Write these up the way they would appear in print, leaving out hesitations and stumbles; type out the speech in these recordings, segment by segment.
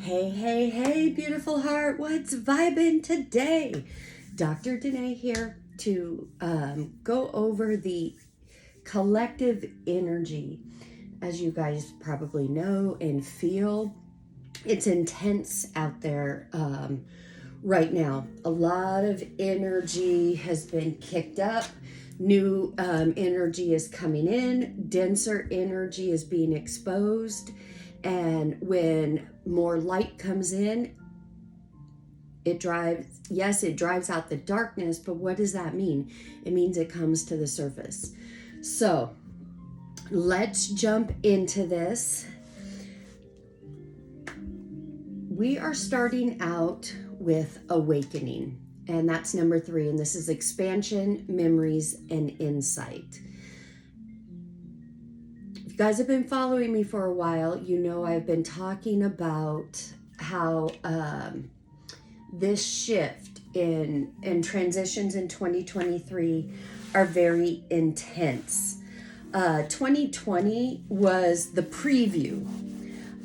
Hey, hey, hey, beautiful heart. What's vibing today? Dr. Danae here to go over the collective energy. As you guys probably know and feel, it's intense out there right now. A lot of energy has been kicked up. New energy is coming in. Denser energy is being exposed. And when more light comes in, it drives out the darkness, but what does that mean? It means it comes to the surface. So let's jump into this. We are starting out with awakening, and that's number 3, and this is expansion, memories, and insight. If you guys have been following me for a while, you know I've been talking about how this shift in transitions in 2023 are very intense. 2020 was the preview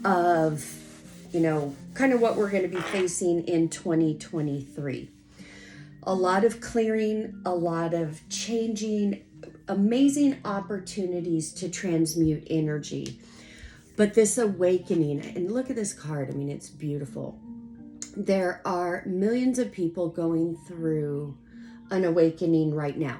of, kind of what we're going to be facing in 2023. A lot of clearing, a lot of changing, amazing opportunities to transmute energy. But this awakening, and look at this card, I mean, it's beautiful. There are millions of people going through an awakening right now.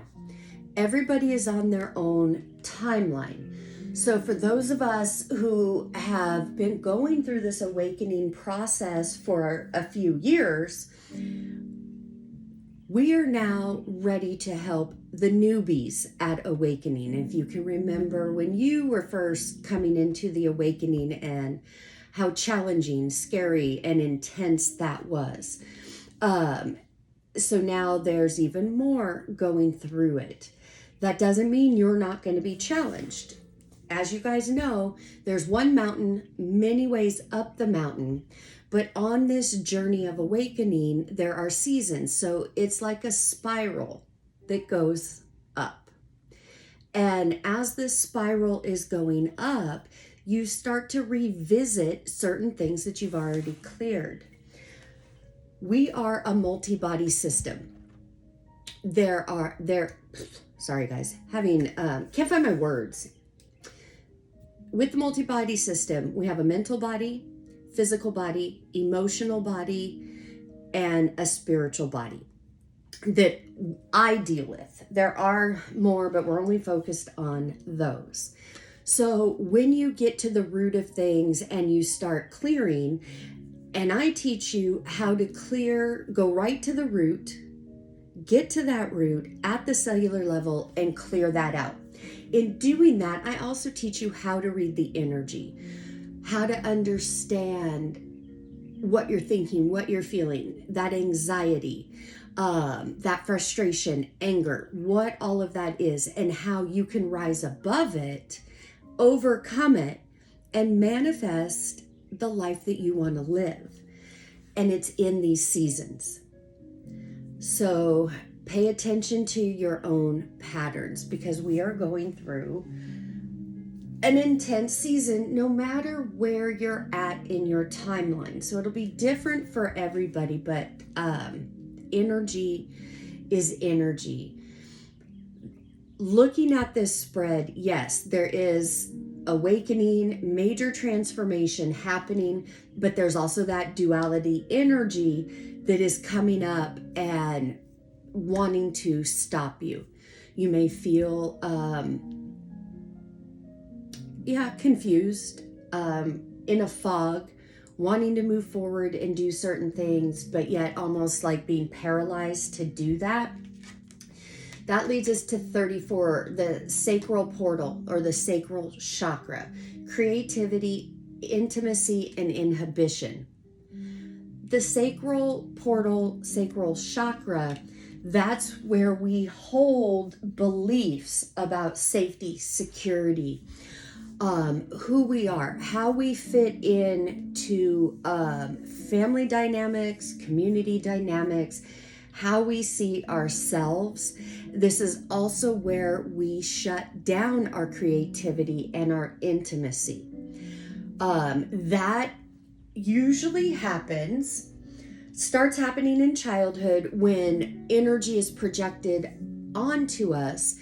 Everybody is on their own timeline. So for those of us who have been going through this awakening process for a few years, we are now ready to help the newbies at awakening. If you can remember when you were first coming into the awakening and how challenging, scary, and intense that was. So now there's even more going through it. That doesn't mean you're not going to be challenged. As you guys know, there's one mountain, many ways up the mountain. But on this journey of awakening, there are seasons. So it's like a spiral that goes up. And as this spiral is going up, you start to revisit certain things that you've already cleared. We are a multi-body system. Sorry guys, can't find my words. With the multi-body system, we have a mental body, physical body, emotional body, and a spiritual body that I deal with. There are more, but we're only focused on those. So when you get to the root of things and you start clearing, and I teach you how to clear, go right to the root, get to that root at the cellular level and clear that out. In doing that, I also teach you how to read the energy, how to understand what you're thinking, what you're feeling, that anxiety, that frustration, anger, what all of that is, and how you can rise above it, overcome it, and manifest the life that you want to live. And it's in these seasons. So pay attention to your own patterns, because we are going through an intense season no matter where you're at in your timeline. So it'll be different for everybody, but energy is energy. Looking at this spread, yes, there is awakening, major transformation happening, but there's also that duality energy that is coming up and wanting to stop you. You may feel confused, in a fog, wanting to move forward and do certain things, but yet almost like being paralyzed to do that. That leads us to 34, the sacral portal or the sacral chakra, creativity, intimacy, and inhibition. The sacral portal, sacral chakra, that's where we hold beliefs about safety, security, who we are, how we fit into family dynamics, community dynamics, how we see ourselves. This is also where we shut down our creativity and our intimacy. That usually starts happening in childhood when energy is projected onto us,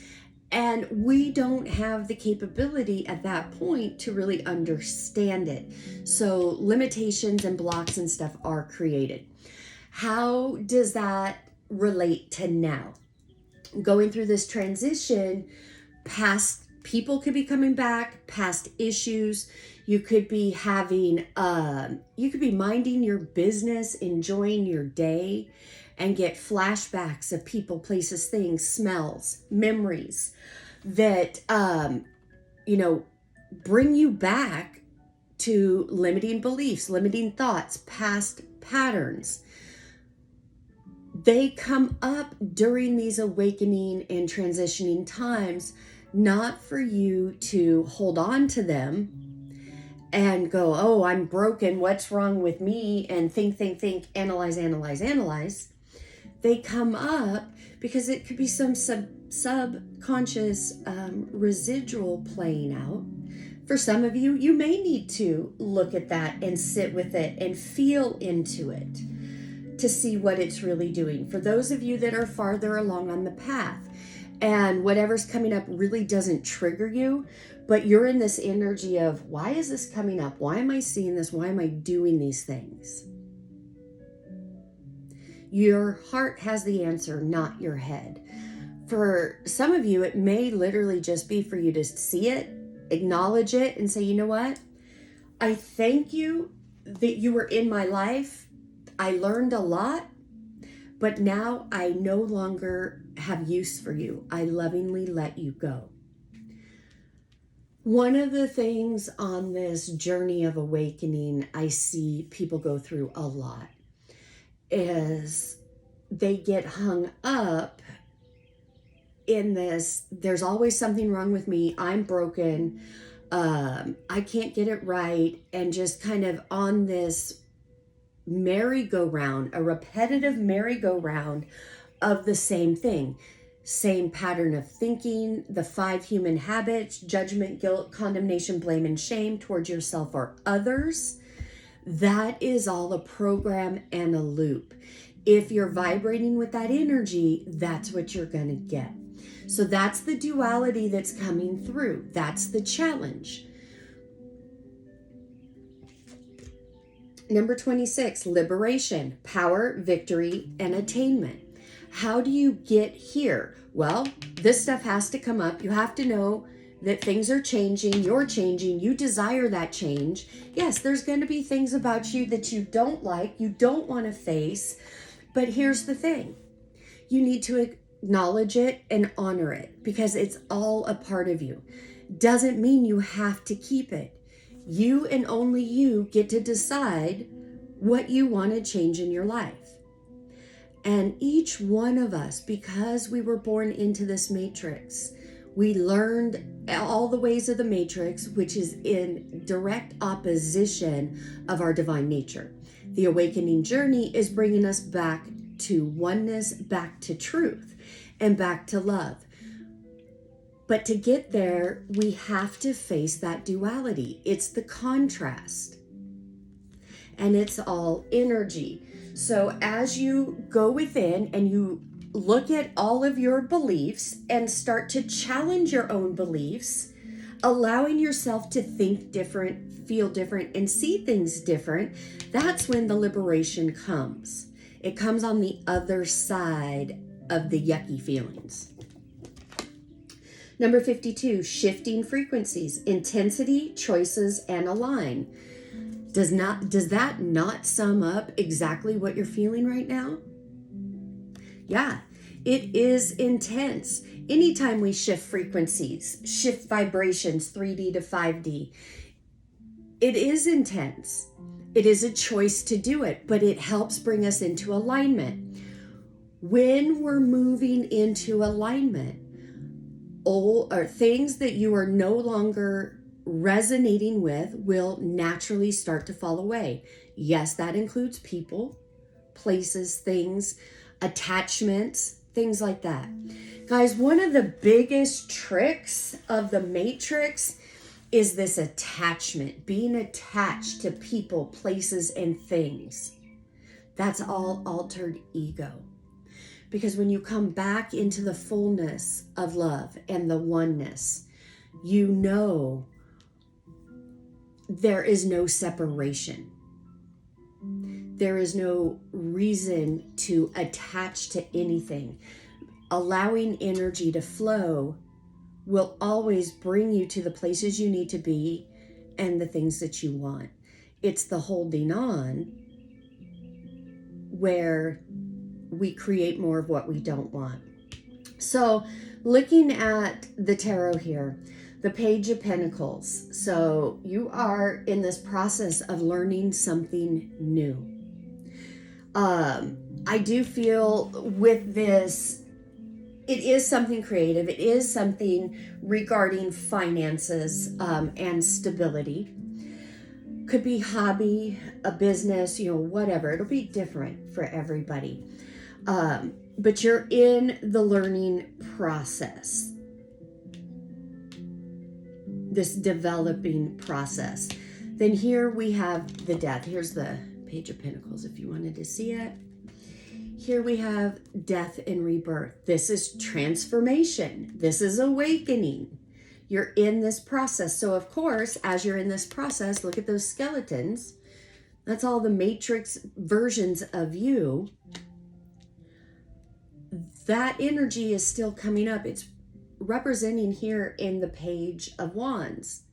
and we don't have the capability at that point to really understand it. So limitations and blocks and stuff are created. How does that relate to now? Going through this transition, past people could be coming back, past issues. You could be having, you could be minding your business, enjoying your day, and get flashbacks of people, places, things, smells, memories that, bring you back to limiting beliefs, limiting thoughts, past patterns. They come up during these awakening and transitioning times, not for you to hold on to them and go, oh, I'm broken, what's wrong with me? And think, analyze. They come up because it could be some subconscious residual playing out. For some of you, you may need to look at that and sit with it and feel into it to see what it's really doing. For those of you that are farther along on the path and whatever's coming up really doesn't trigger you, but you're in this energy of, why is this coming up? Why am I seeing this? Why am I doing these things? Your heart has the answer, not your head. For some of you, it may literally just be for you to see it, acknowledge it, and say, you know what? I thank you that you were in my life. I learned a lot, but now I no longer have use for you. I lovingly let you go. One of the things on this journey of awakening I see people go through a lot is they get hung up in this, there's always something wrong with me, I'm broken, I can't get it right, and just kind of on this merry-go-round, a repetitive merry-go-round of the same thing. Same pattern of thinking, the 5 human habits: judgment, guilt, condemnation, blame, and shame towards yourself or others. That is all a program and a loop. If you're vibrating with that energy, that's what you're going to get. So that's the duality that's coming through. That's the challenge. Number 26, liberation, power, victory, and attainment. How do you get here? Well, this stuff has to come up. You have to know that things are changing, you're changing, you desire that change. Yes, there's going to be things about you that you don't like, you don't want to face, but here's the thing. You need to acknowledge it and honor it because it's all a part of you. Doesn't mean you have to keep it. You and only you get to decide what you want to change in your life. And each one of us, because we were born into this matrix, we learned all the ways of the matrix, which is in direct opposition of our divine nature. The awakening journey is bringing us back to oneness, back to truth, and back to love. But to get there, we have to face that duality. It's the contrast. And it's all energy. So as you go within and you look at all of your beliefs and start to challenge your own beliefs, allowing yourself to think different, feel different, and see things different, that's when the liberation comes. It comes on the other side of the yucky feelings. Number 52, shifting frequencies, intensity, choices, and align. Does that not sum up exactly what you're feeling right now? Yeah, it is intense. Anytime we shift frequencies, shift vibrations, 3D to 5D, it is intense. It is a choice to do it, but it helps bring us into alignment. When we're moving into alignment, things that you are no longer resonating with will naturally start to fall away. Yes, that includes people, places, things, attachments, things like that. Guys, one of the biggest tricks of the matrix is this attachment, being attached to people, places, and things. That's all altered ego. Because when you come back into the fullness of love and the oneness, you know there is no separation. There is no reason to attach to anything. Allowing energy to flow will always bring you to the places you need to be and the things that you want. It's the holding on where we create more of what we don't want. So looking at the tarot here, the Page of Pentacles. So you are in this process of learning something new. I do feel with this, it is something creative. It is something regarding finances and stability. Could be hobby, a business, whatever. It'll be different for everybody. But you're in the learning process, this developing process. Then here we have the Death. Here's the Page of Pentacles if you wanted to see it. Here we have death and rebirth. This is transformation. This is awakening. You're in this process. So of course, as you're in this process, look at those skeletons. That's all the matrix versions of you. That energy is still coming up. It's representing here in the Page of Wands.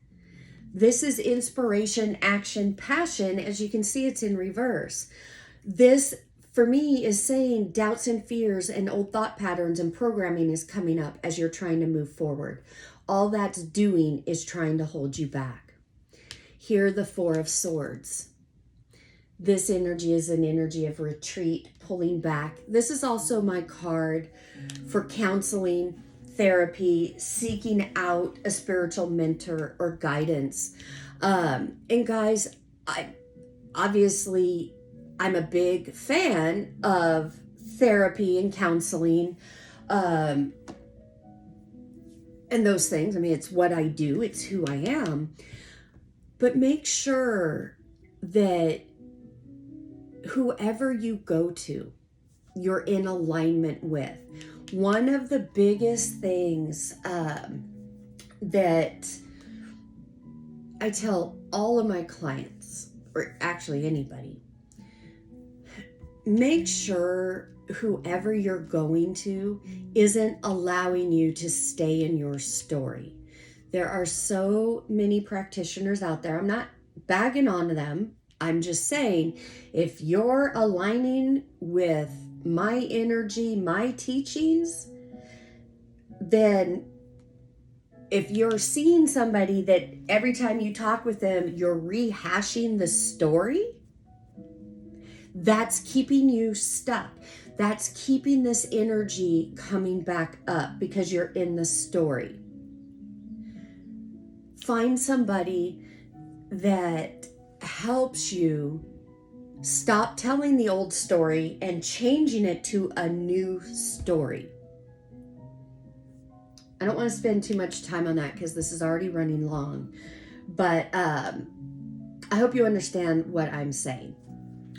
This is inspiration, action, passion. As you can see, it's in reverse. This, for me, is saying doubts and fears and old thought patterns and programming is coming up as you're trying to move forward. All that's doing is trying to hold you back. Here, the Four of Swords. This energy is an energy of retreat, pulling back. This is also my card for counseling, therapy, seeking out a spiritual mentor or guidance. And guys, I'm a big fan of therapy and counseling and those things. I mean, it's what I do. It's who I am. But make sure that whoever you go to, you're in alignment with. One of the biggest things that I tell all of my clients, or actually anybody, make sure whoever you're going to isn't allowing you to stay in your story. There are so many practitioners out there. I'm not bagging on them. I'm just saying, if you're aligning with my energy, my teachings, then if you're seeing somebody that every time you talk with them, you're rehashing the story, that's keeping you stuck. That's keeping this energy coming back up because you're in the story. Find somebody that helps you stop telling the old story and changing it to a new story. I don't want to spend too much time on that because this is already running long, but I hope you understand what I'm saying.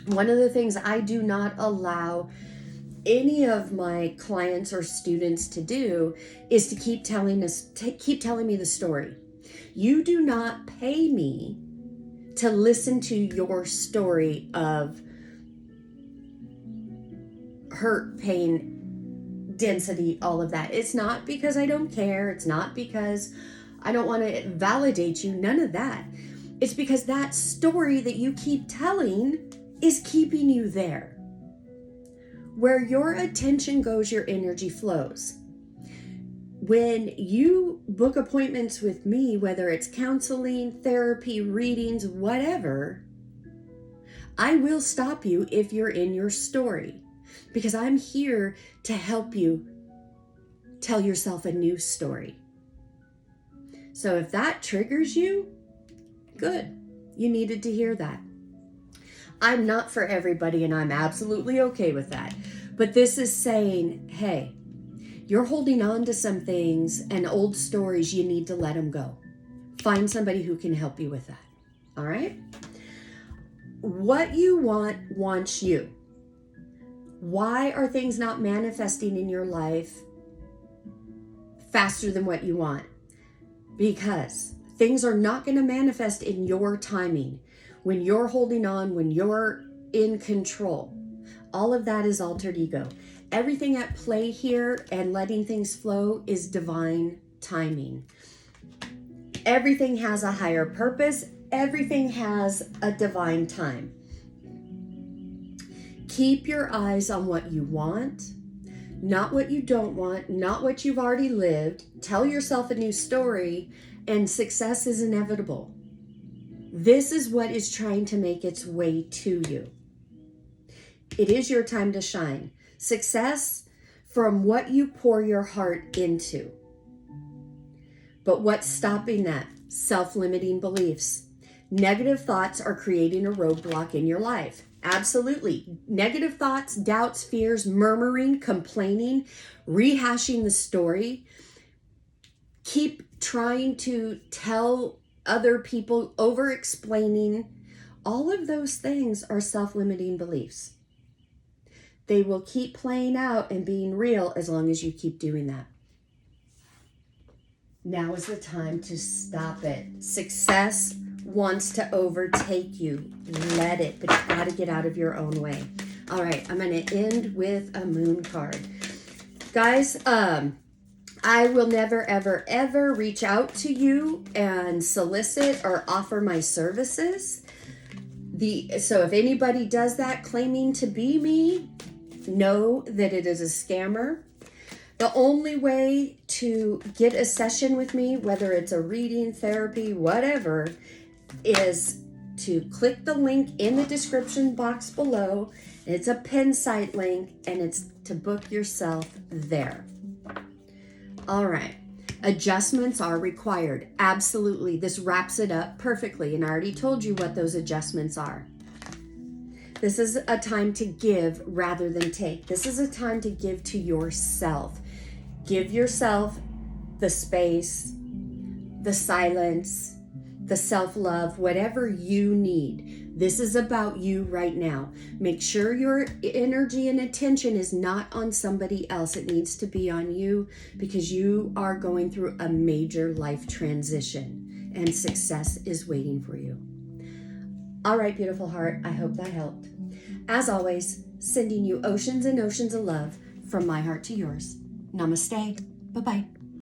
One of the things I do not allow any of my clients or students to do is to keep telling me the story. You do not pay me to listen to your story of hurt, pain, density, all of that. It's not because I don't care. It's not because I don't want to validate you. None of that. It's because that story that you keep telling is keeping you there. Where your attention goes, your energy flows. When you book appointments with me, whether it's counseling, therapy, readings, whatever, I will stop you if you're in your story, because I'm here to help you tell yourself a new story. So if that triggers you, good. You needed to hear that. I'm not for everybody, and I'm absolutely okay with that. But this is saying, hey, you're holding on to some things and old stories, you need to let them go. Find somebody who can help you with that. All right? What you want wants you. Why are things not manifesting in your life faster than what you want? Because things are not going to manifest in your timing. When you're holding on, when you're in control. All of that is altered ego. Everything at play here and letting things flow is divine timing. Everything has a higher purpose. Everything has a divine time. Keep your eyes on what you want, not what you don't want, not what you've already lived. Tell yourself a new story, and success is inevitable. This is what is trying to make its way to you. It is your time to shine. Success from what you pour your heart into. But what's stopping that? Self-limiting beliefs. Negative thoughts are creating a roadblock in your life. Absolutely. Negative thoughts, doubts, fears, murmuring, complaining, rehashing the story. Keep trying to tell other people, over-explaining. All of those things are self-limiting beliefs. They will keep playing out and being real as long as you keep doing that. Now is the time to stop it. Success wants to overtake you. Let it, but you've got to get out of your own way. All right, I'm going to end with a moon card. Guys, I will never, ever, ever reach out to you and solicit or offer my services. So if anybody does that claiming to be me, know that it is a scammer. The only way to get a session with me, whether it's a reading, therapy, whatever, is to click the link in the description box below. It's a pin site link, and it's to book yourself there. All right. Adjustments are required. Absolutely. This wraps it up perfectly, and I already told you what those adjustments are. This is a time to give rather than take. This is a time to give to yourself. Give yourself the space, the silence, the self-love, whatever you need. This is about you right now. Make sure your energy and attention is not on somebody else. It needs to be on you, because you are going through a major life transition and success is waiting for you. All right, beautiful heart, I hope that helped. As always, sending you oceans and oceans of love from my heart to yours. Namaste. Bye-bye.